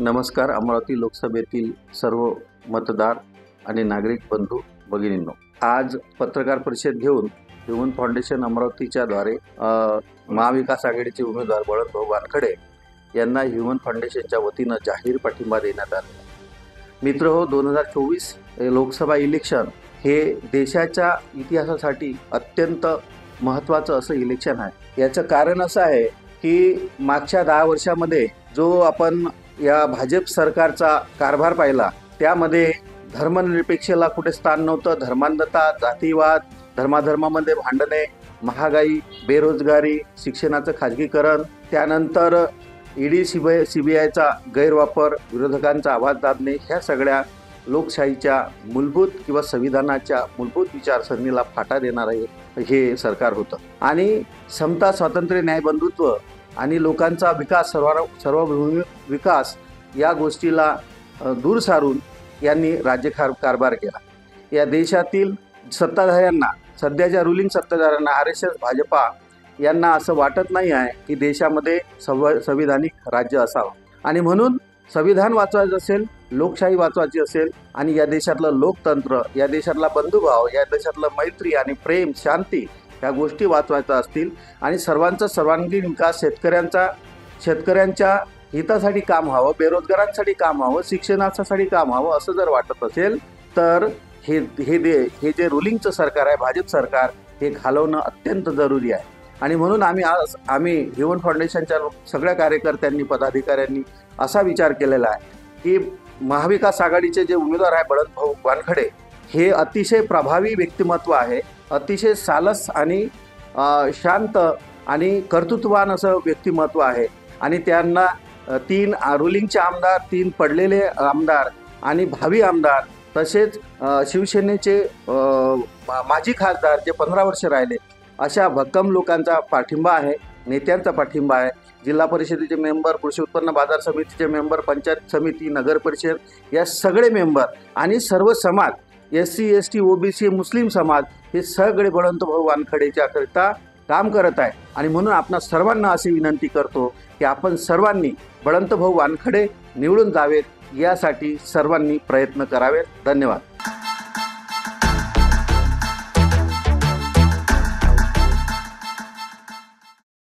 नमस्कार. अमरावती लोकसभेतील सर्व मतदार आणि नागरिक बंधू भगिनींनो, आज पत्रकार परिषद घेऊन ह्युमन फाउंडेशन अमरावतीच्या द्वारे महाविकास आघाडीचे उमेदवार बळवंतभाऊ वानखडे यांना ह्युमन फाउंडेशनच्या वतीनं जाहीर पाठिंबा देण्यात आला. मित्रहो, 2024 लोकसभा इलेक्शन हे देशाच्या इतिहासासाठी अत्यंत महत्त्वाचं असं इलेक्शन आहे. याचं कारण असं आहे की मागच्या 10 वर्षामध्ये जो आपण या भाजप सरकारचा कारभार पाहिला, त्यामध्ये धर्मनिरपेक्षला कुठे स्थान नव्हतं. धर्मांधता, जातीवाद, धर्माधर्मामध्ये भांडणे, महागाई, बेरोजगारी, शिक्षणाचं खाजगीकरण, त्यानंतर ईडी सीबीआयचा गैरवापर, विरोधकांचा आवाज दाबणे, ह्या सगळ्या लोकशाहीच्या मूलभूत किंवा संविधानाच्या मूलभूत विचारसरणीला फाटा देणारं हे सरकार होतं. आणि समता, स्वातंत्र्य, न्याय, बंधुत्व आणि लोकांचा विकास, सर्वभूमी विकास या गोष्टीला दूर सारून यांनी कारभार केला. या देशातील सत्ताधाऱ्यांना, सध्याच्या रुलिंग सत्ताधाऱ्यांना, RSS, भाजपा यांना असं वाटत नाही आहे की देशामध्ये संविधानिक राज्य असावं. आणि म्हणून संविधान वाचवायचं असेल, लोकशाही वाचवायची असेल आणि या देशातलं लोकतंत्र, या देशातला बंधुभाव, या देशातलं मैत्री आणि प्रेम, शांती ह्या गोष्टी वाचवायच्या असतील आणि सर्वांचा सर्वांगीण विकास, शेतकऱ्यांच्या हितासाठी काम व्हावं, बेरोजगारांसाठी काम व्हावं, शिक्षणासाठी काम व्हावं असं जर वाटत असेल तर हे जे रुलिंगचं सरकार आहे, भाजप सरकार, हे घालवणं अत्यंत जरुरी आहे. आणि म्हणून आम्ही ह्युमन फाउंडेशनच्या सगळ्या कार्यकर्त्यांनी, पदाधिकाऱ्यांनी असा विचार केलेला आहे की महाविकास आघाडीचे जे उमेदवार आहे बळवंतभाऊ वानखडे, हे अतिशय प्रभावी व्यक्तिमत्व आहे, अतिशय सालस आणि शांत आणि कर्तृत्ववान असं व्यक्तिमत्व आहे. आणि त्यांना 3 रुलिंगचे आमदार, 3 पडलेले आमदार आणि भावी आमदार, तसेच शिवसेनेचे माजी खासदार जे 15 वर्ष राहिले, अशा भक्कम लोकांचा पाठिंबा आहे, नेत्यांचा पाठिंबा आहे. जिल्हा परिषदेचे मेंबर, कृषी उत्पन्न बाजार समितीचे मेंबर, पंचायत समिती, नगर परिषद या सगळे मेंबर आणि सर्व समाज, SC, ST, OBC, मुस्लिम समाज, हे सगळे बळवंतभाऊ वानखडेच्याकरिता काम करत आहे. आणि म्हणून आपण सर्वांना अशी विनंती करतो की आपण सर्वांनी बळवंतभाऊ वानखडे निवडून जावेत, यासाठी सर्वांनी प्रयत्न करावेत. धन्यवाद.